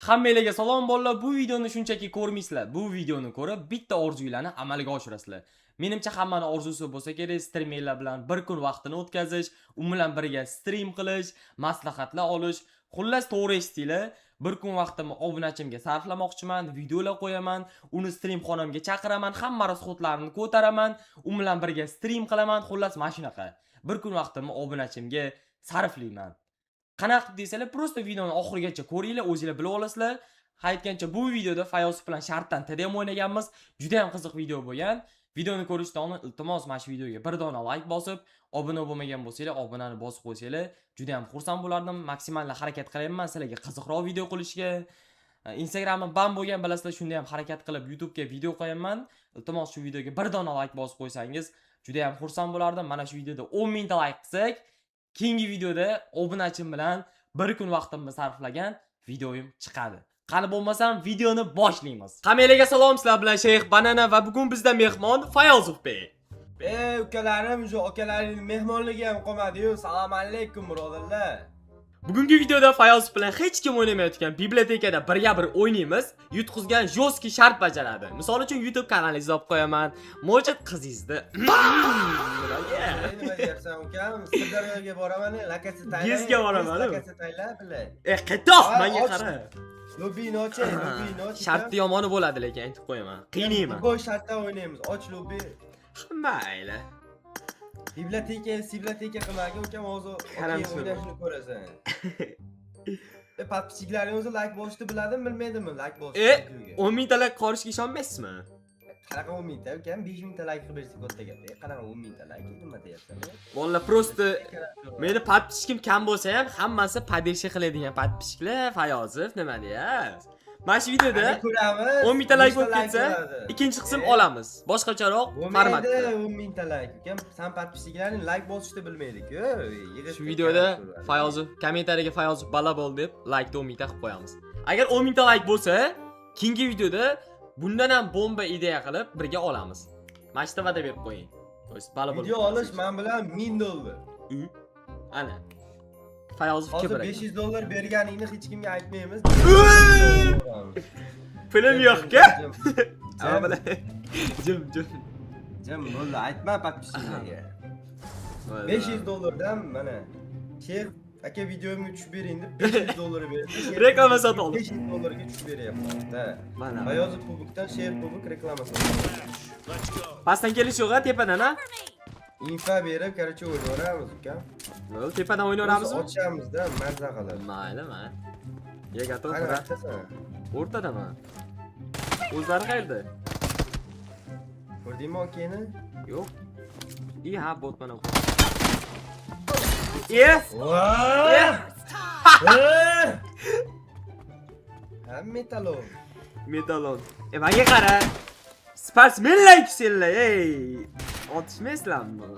Hammalarga salom bolalar. Bu videoni shunchaki ko'rmaysizlar. Bu videoni ko'rib bitta orzularni amalga oshirasizlar. Menimcha hammani orzusi bo'lsa kerak, streamerlar bilan bir kun vaqtini o'tkazish, u bilan birga stream qilish, maslahatlar olish. Xullas to'g'ri eshitdinglar. Bir kun vaqtimni obunachimga sarflamoqchiman, videolar qo'yaman, uni stream xonamga chaqiraman, hamma rasxodlarini ko'taraman, u bilan birga stream qilaman. Xullas mana shunaqa. Bir kun vaqtimni obunachimga sarflayman. Qanaqa deysizlar, prosta videoni oxirigacha ko'ringlar, o'zingizlar bilib olasizlar. Aytgancha bu videoda Fayozov bilan shartdan TDM o'ynaganmiz. Juda ham qiziq video bo'lgan. Videoni ko'rishdan oldin iltimos mana shu videoga bir dona like bosib, obuna bo'lmagan bo'lsanglar, obunani bosib qo'ysanglar, juda ham xursand bo'lardim. Maksimal harakat qilyapman sizlarga qiziqroq video qilishga. Instagramim band bo'lgan, bilasizlar, shunda ham harakat qilib YouTube'ga video qo'yaman. Iltimos shu videoga bir dona like bosib qo'ysangiz, juda ham xursand bo'lardim. Mana shu videoda 10 mingta like qilsak, keyingi videoda obunachim bilan bir kun vaqtimni sarflagan videoyim chiqadi. Qani bo'lmasam videoni boshlaymiz. Hammalarga salom, sizlar bilan Shayx Banana va bugun bizda mehmon Fayozov bey. Ukalarim, shu akalaring mehmonligi ham qolmadi-yu. Assalomu alaykum birodarlar. Bugungi videoda Fayozov bilan hech kim o'ynamayotgan bibliotekada birga-bir o'ynaymiz. Yutqizgan jo'ski shart bajaradi. Misol uchun YouTube kanalingizni olib qo'yaman. Mojid qizingizni. Nima deyapsan ukam? Sirdaryoga boraman, lakasi tayla. Gezga boraman. Lakasi tayla, bilay. Qaytoq, menga qara. Lobbini och, lobbini och. Sharti yomoni bo'ladi, lekin aytib qo'yaman. Qiynayman. Qo'y shartda o'ynaymiz. Och lobbi. Mayli. Biblioteka qilmagan ukam hozir o'ynashni ko'rasan. Podpischiklarning o'zi like bosishni biladimi, bilmaydimi? Like bosishni. 10 mingta like qo'yishga ishonmaysizmi? Qanaqa 10 mingta ukam? 5 mingta like qilib bersa katta gap. Qanaqa 10 mingta like? Nima deyapsan? Vallahi prosta meni podpischkim kam bo'lsa ham hammasi podpischka qiladigan podpichklar. Fayozov nima deyapsiz? Mana shu videoda 10 mingta like bo'lib ketsa, ikkinchi qism olamiz. Boshqacharoq formatda. 10 mingta like ukam. San podpischiklarning like bosishni bilmaydik-ku. Shu videoda Fayozov kommentariyaga Fayozov bala bo'l deb like 10 mingta qilib qo'yamiz. Agar 10 mingta like bo'lsa, keyingi videoda bundan ham bomba ideya qilib birga olamiz. Mana shu va'da berib qo'ying. Bala bo'l. Video olish men bilan $1000. Ana. Fayozovga hozir $500 berganingni hech kimga aytmaymiz. Pulim yo'q-ku. Ama jim. Jim bo'ldi, aytma podpischiklarga. $500 dan mana Shayx aka videomga tushib bering deb $500 berdi. Reklama sotib oldim. $500 ga tushib beryapman-da. Mana. Fayozov kubukdan Shayx kubuk reklama sotdi. Pastdan kelish yo'q-a, tepadan a? Info berib, qaracha o'ynaveramiz ukam. Nol, tepadan o'ynaveramizmi? Ochamiz-da, mazza qilib. Mayli. Yega Qani to'g'ri. aytasan? O'rtadaman. O'zlari qayerda? Ko'rdingmi okeyni? Yo'q. Ha, botman o'q. Yes! Ha, metalon. Metalon. Menga qara. Sportsmenlar senlar, ey. Otishmaysizlarmi?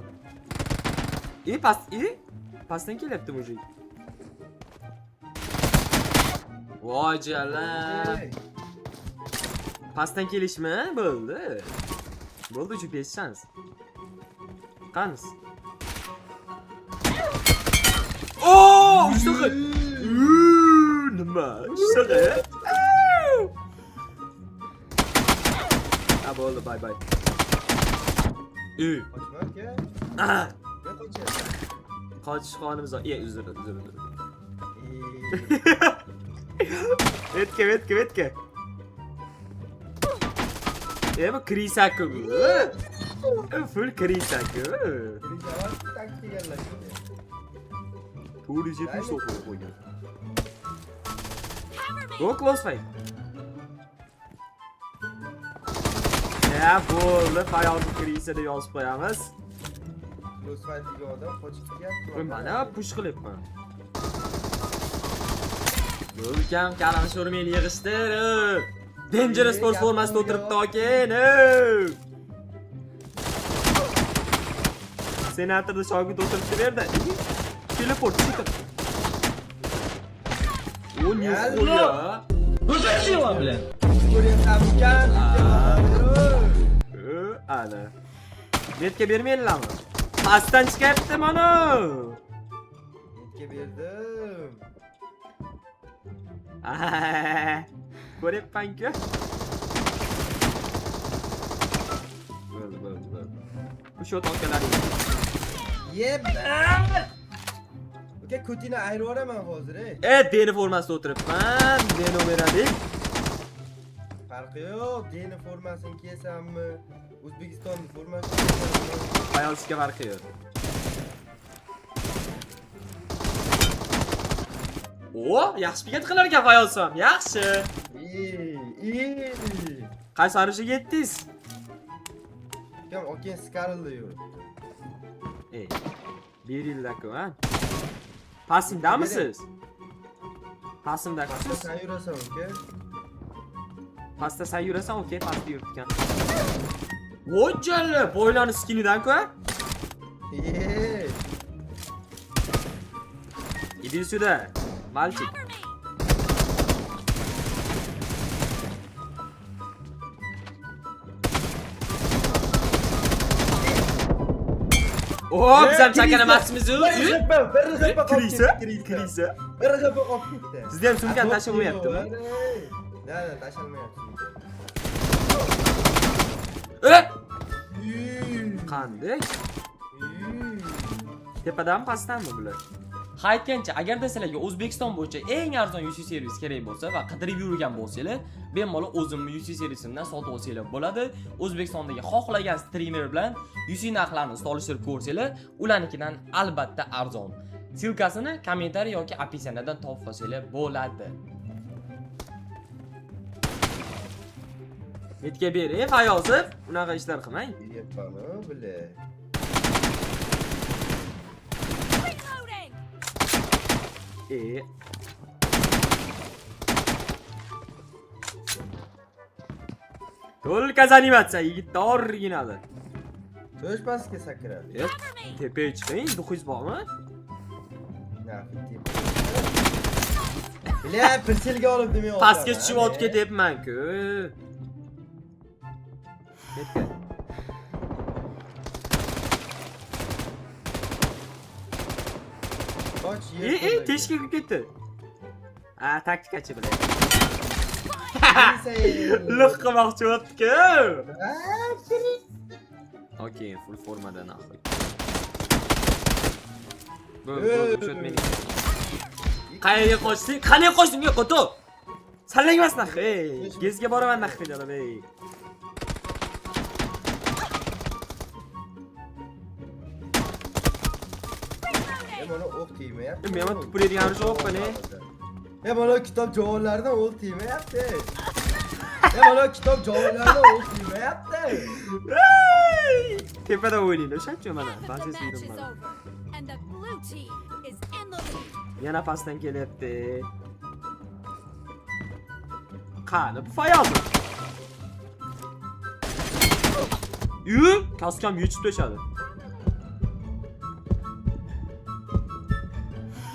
Pastdan kelyapti mujik. Voy jalan. Pastdan kelishmi? Bo'ldi. Bo'ldi, GPS chans. Qaniz. Oh, ushtaqa. Nima? Ushtaqa. Ha, bo'ldi, bye. Qochma aka. Ah, Ne qo'yacağız? qochish qonimiz. Uzr. Vetke. Bu krisaku. Full krisaku. Cevap taktik yerleştirdi. To'g'ri jetni so'qib qo'ygan. Go close fight. Ya bo'ldi, Fayozov krisa deb yozib qo'yamiz. Close fight'ga odam qochib kelyapti. Mana push qilyapman. Bo'lgan kalani sho'rmayli yig'ishtirib. Dangerous Force formasida o'tiribdi okeyni. Senatorda shogird o'tiribdi bu yerda. Teleport chiqib. O ne oluyor? Ko'rsatishlar bilan. Ko'ryapsan ukan. Ana. Netga bermaylarmi? Pastdan chiqyapti mana. Netga berdim. Ko'ryapman-ku. Bo'ldi. Bu shot olganlaring. Yeb. Uka ko'tingni ayirib yuboraman hozir, ey. Deni formasida o'tiribman. Deni beradi. Farqi yo'q, Deni formasini kiysammi, O'zbekiston formasini kiysammi. Ayolsizga farqi yo'q. Yaxshi pikat qilar ekan ayolsam. Yaxshi. Qaysi arishiga yetdingiz? Kim oken sikarildi yo'q. Bir yildaku, ha? Pasingdamisiz? Pasingdamisiz? Sen yurasan, uka. Pasta sen yurasan, okey, pasta yuribkan. Vo'jalla, boylarni skinidan-ku, ha? Иди сюда, мальчик. Bizam chakana emasmiz-ku. Kirisa. Birg'aba olib ketdi. Sizda ham sumkani tashlamayaptimi? Tashlamayapti. Qanday? Tepadan pastdanmi bular? Ha, aytgancha, agarda sizlarga O'zbekiston bo'yicha eng arzon UC servis kerak bo'lsa va qidirib yurgan bo'lsangiz, bemalol o'zimni UC servisimdan sotib olsanglar bo'ladi. O'zbekistondagi xohlagan streamer bilan UC narxlarini solishtirib ko'rsanglar, ularnikidan albatta arzon. Silkasini kommentariy yoki opisiyadan topib olsanglar bo'ladi. Netga ber, Fayozov, unaqa ishlar qilmang. Yapani bile. Только заниматься, yigitda originali. To'sh pastga sakradi. Tepaga chiqing, 900 bormi? Bile, pirsilga olib demay o'tdi. Pastga tushib o'tib ketyapman-ku. Ketdi. Teshikka kirib ketdi. Taktikachi bilan. Liq qilmoqchi o'tdi-ku. Okey, full formada naxoy. Bo'ldi, meni. Qayerga qo'shsang? Qanday qo'shding, qo'to? Sanlangmas naxi. Gezga boraman naxi janob, ey. Mana o'q tegmayapti. Men ham tupuradigan yo'qmi, ne? Mana kitob javonlaridan o'q tegmayapti. Mana kitob javonlaridan o'q tegmayapti. Tepada o'ynaydi, o'shacha mana. Baziz yedim mana. Yana pastdan kelyapti. Qani, bu Fayoz. Kaskam yechib to'shadi.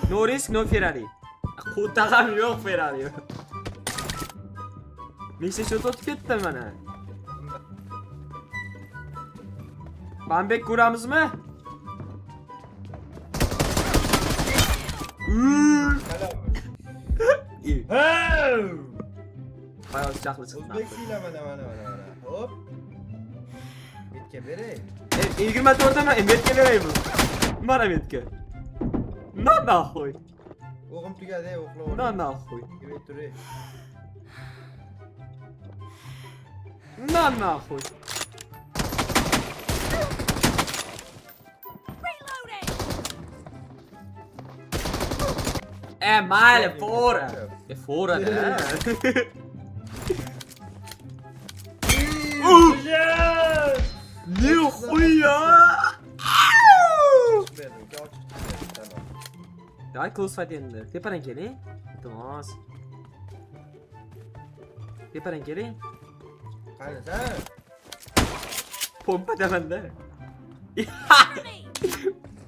No risk, no Ferrari. Qo'tag'am yo'q Ferrari. Nechta shot o'tib ketdi mana. Bambek ko'ramizmi? Fayoz chaqli chiqdi. O'zbekiston mana. Hop. Metga beray. 24 dama metga beraymi? Mana metga. Nahvoy. O'g'im tugadi, o'qlab. Nahvoy. Yeb turay. Nahvoy. Male, fora. È fora, Nihуя! Давай close fight endi. Tepadan keling. Iltimos. Tepadan keling. Qani sen? Pompa demanda.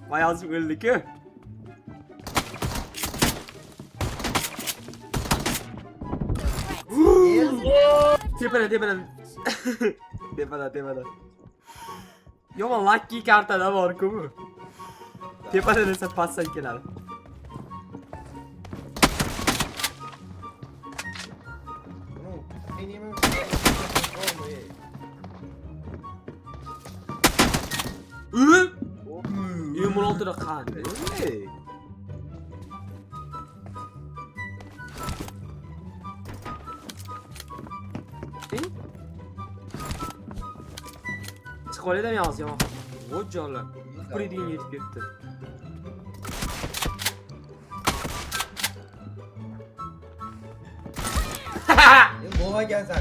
Fayoz o'ldi-ku. Tepadan. Tepadan. Yomon lucky kartada bor-ku bu. Tepadan esa passdan keladi. minimum. Ü? 26 da qanday? Chiqolida men hozir yo'q. Voy jonlar. Quriydigan yetib ketdi. Bo'lmagansan.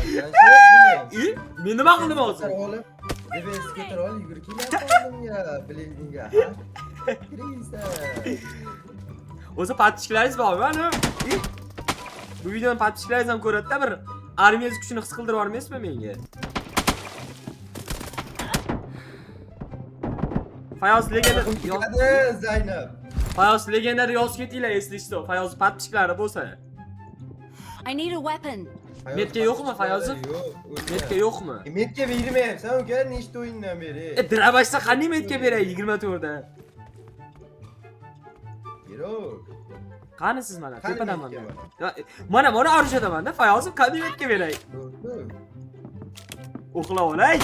Şey Men nima qildim hozir? olib, DBSga tirol yugurib kelyaptim ya, bilingga. Kirisa. O'zi patishklaringiz bormi ana? Bu videoni patishklaringiz ham ko'radi-da, bir armiyangiz kuchini his qildirib yormaysizmi menga? Fayoz legender Hadi Zaynab. Fayoz legender yozib ketinglar eslashdi. Fayoz patishklari bo'lsa. I need a weapon. Metga yo'qmi, Fayozov? Metga yo'qmi? Metga bermayapsan, uka, nechta o'yindan beri? Drabashsa qanday metga beray 24 da? Yo'q. Qani siz mana Qani tepadaman. metga Mana arjadaman-da, Fayozov qanday metga beray? Uxlab olay.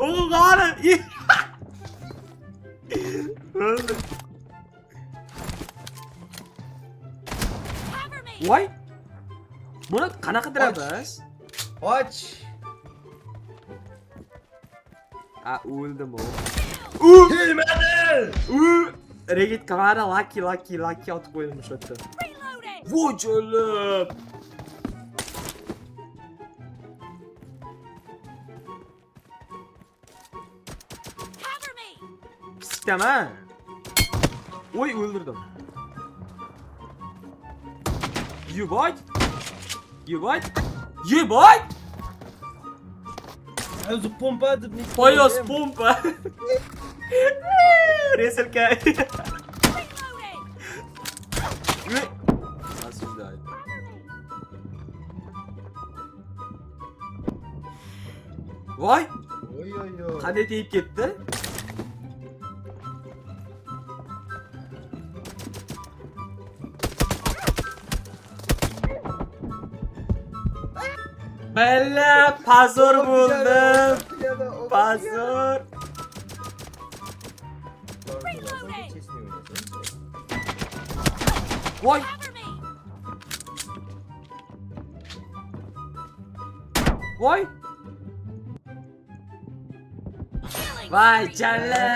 O'g'ani. Voy. Buni qanaqa drabash? Och. O'ldim o. Kelmadi. Regit kamera lucky otib qo'yilmish o'tdi. Reloading. Voy jo'lib. Cover me. Piskdaman. Voy o'ldirdim. Yeboy. O'zi pompa deb Fayoz pompa. Reselka. Reloading. Voy, Oy. qanday tegib ketdi? Bella, pazor bo'ldim. Pazor. Voy, Cover me. voy. Killing Voy, spree. jalla.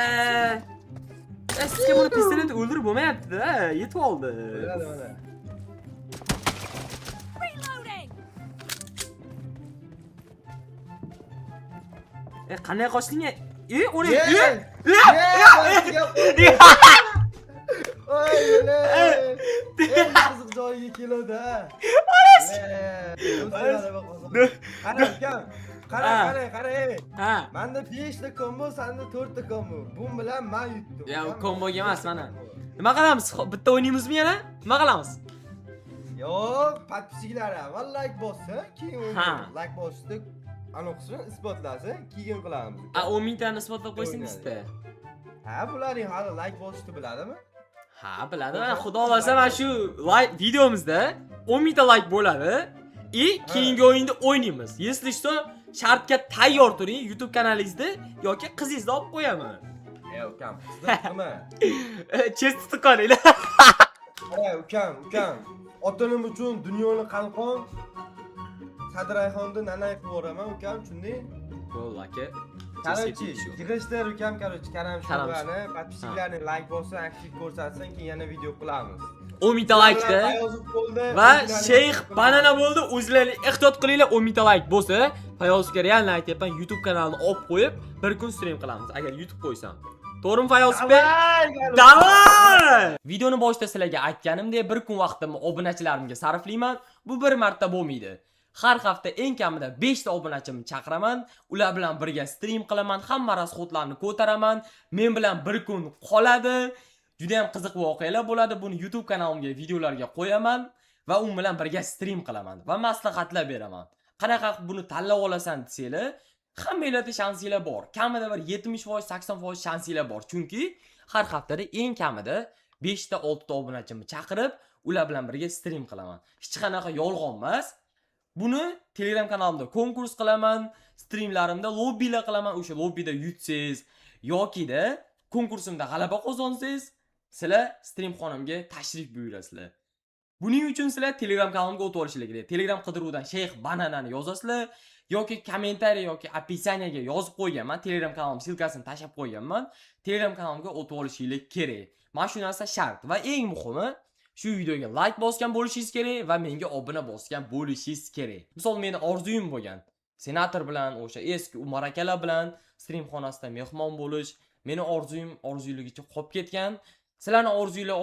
Sizga buni pistolet o'ldirib bo'lmayapti-da, yetib oldi. Reloading. Qanday qochding? Uni. Oy, qiziq joyiga keladi. Qara ukam. Qara. Ha. Menda 5 ta kombo, senda 4 ta kombo. Bu bilan men yutdim. Ya, komboga emas mana. Nima qilamiz? Bitta o'ynaymizmi yana? Nima qilamiz? Yo'q, podpischilar avval like bossa, keyin Ha. like bosishni aniqsini isbotlasa, keyin qilamiz. 10 mingtani isbotlab qo'ysingizda. Ha, bularning hali like bosishni biladimi? Ha, biladi. Mana xudo xolasa mana shu like videomizda 10 mingta like bo'ladi. Keyingi o'yinda o'ynaymiz. Если что, shartga tayyor turing YouTube kanalingizda yoki qizingizni olib qo'yaman. Ukam, qizdiqmi? Chest tuqqaninglar. Qara, ukam. Otanim uchun dunyoni qalqon Sadrayxonni nanay qilib yuboraman, ukam, shunday. Bo'ldi aka. Короче, girishlar ukam, karam Karam shug'ani, podpischilarni like bossa, aktiv ko'rsatsin, keyin yana video qilamiz. 10 mingta like'da va Sheyx Banana bo'ldi. O'zlaringiz ehtiyot qilinglar, 10 mingta like bo'lsa, Fayozga realni aytyapman, YouTube kanalini olib qo'yib, bir kun stream qilamiz agar YouTube qo'ysam. To'g'rimi Fayoz aka? Davay! Videoni boshida sizlarga aytganimdek, bir kun vaqtimni obunachilarimga sarflayman. Bu bir marta bo'lmaydi. Har hafta eng kamida 5 ta obunachimni chaqiraman, ular bilan birga stream qilaman, hamma rasxodlarni ko'taraman, men bilan bir kun qoladi. Juda ham qiziq voqealar bo'ladi. Buni YouTube kanalimga videolarga qo'yaman va u bilan birga stream qilaman va maslahatlar beraman. Qanaqa buni tanlab olasan desanglar, hammangizda shansinglar bor. Kamida bir 70%, 80% shansinglar bor. Chunki har haftada eng kamida 5 ta 6 ta obunachimni chaqirib, ular bilan birga stream qilaman. Hech qanaqa yolg'on emas. Buni Telegram kanalimda konkurs qilaman, streamlarimda lobbilar qilaman. O'sha lobbida yutsangiz yokida konkursimda g'alaba qozonsangiz, sizlar stream xonamga tashrif buyurasizlar. Buning uchun sizlar Telegram kanalimga o'tib olishinglar kerak. Telegram qidiruvdan Shayx Bananani yozasizlar yoki kommentariy yoki opisiyaga yozib qo'yganman. Telegram kanalim silkasini tashab qo'yganman. Telegram kanalimga o'tib olishinglar kerak. Mana shu narsa shart va eng muhimi, shu videoga like bosgan bo'lishingiz kerak va menga obuna bosgan bo'lishingiz kerak. Misol meni orzuyim bo'lgan. Senator bilan, o'sha eski Umar akalar bilan stream xonasida mehmon bo'lish, meni orzuyligicha qolib ketgan. Sizlarning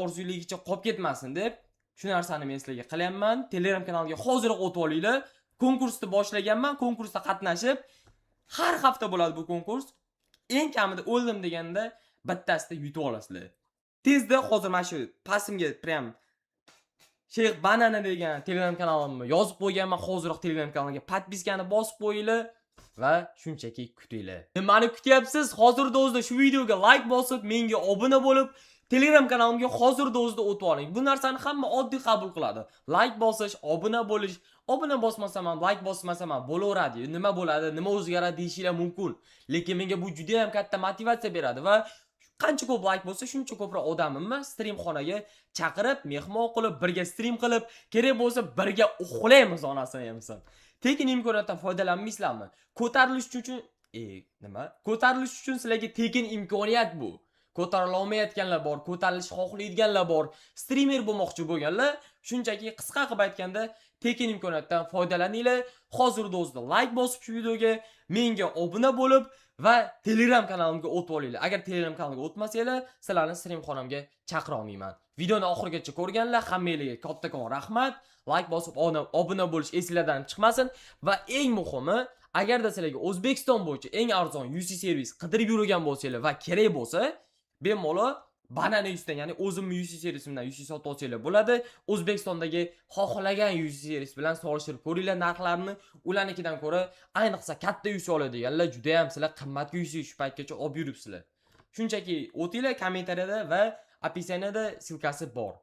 orzuyligicha qolib ketmasin deb shu narsani men sizlarga qilyapman. Telegram kanaliga hozirroq o'tib olinglar. Konkursni boshlaganman. Konkursda qatnashib, har hafta bo'ladi bu konkurs. Eng kamida o'ldim deganda bittasida yutib olasizlar. Tezda hozir mana shu pastimga prям Shayx Banana degan Telegram kanalimni yozib qo'yganman. Hozirroq Telegram kanaliga podpiskani bosib qo'yinglar va shunchaki kutinglar. Nimani kutyapsiz? Hozirda o'zida shu videoga like bosib, menga obuna bo'lib, Telegram kanalimga hozirda o'zida o'tib oling. Bu narsani hamma oddiy qabul qiladi. Like bosish, obuna bo'lish, obuna bosmasam ham, like bosmasam ham bo'laveradi. Nima bo'ladi, nima o'zgaradi deyishinglar mumkin. Lekin menga bu juda ham katta motivatsiya beradi va qancha ko'p like bo'lsa, shuncha ko'proq odamimni stream xonaga chaqirib, mehmon qilib, birga stream qilib, kerak bo'lsa birga uxlaymiz onasini hamsin. Tekin imkoniyatdan foydalanmaysizlarmi? Ko'tarilish uchun nima? Ko'tarilish uchun sizlarga tekin imkoniyat bu. Ko'tarila olmayotganlar bor, ko'tarilish xohlaydiganlar bor, streamer bo'lmoqchi bo'lganlar, shunchaki qisqa qilib aytganda tekin imkoniyatdan foydalaninglar. Hozirda o'zida like bosib shu videoga, menga obuna bo'lib va Telegram kanalimga o'tib olinglar. Agar Telegram kanaliga o'tmasanglar, sizlarni stream xonamga chaqira olmayman. Videoni oxirigacha ko'rganlar, hammanglarga kattakon rahmat. Like bosib obuna bo'lish esingizdan chiqmasin va eng muhimi, agarda sizlarga O'zbekiston bo'yicha eng arzon UC servis qidirib yurgan bo'lsanglar va kerak bo'lsa, bemalol Banana UC'dan, ya'ni o'zimni UC servisimdan UC sotib olsanglar bo'ladi. O'zbekistondagi xohlagan UC servis bilan solishtirib ko'ringlar narxlarini. Ularnikidan ko'ra, ayniqsa katta UC oladiganlar juda ham sizlar qimmatga UC shu paytgacha olib yuribsizlar. Shunchaki o'tinglar kommentariyada va opisiyanada silkasi bor.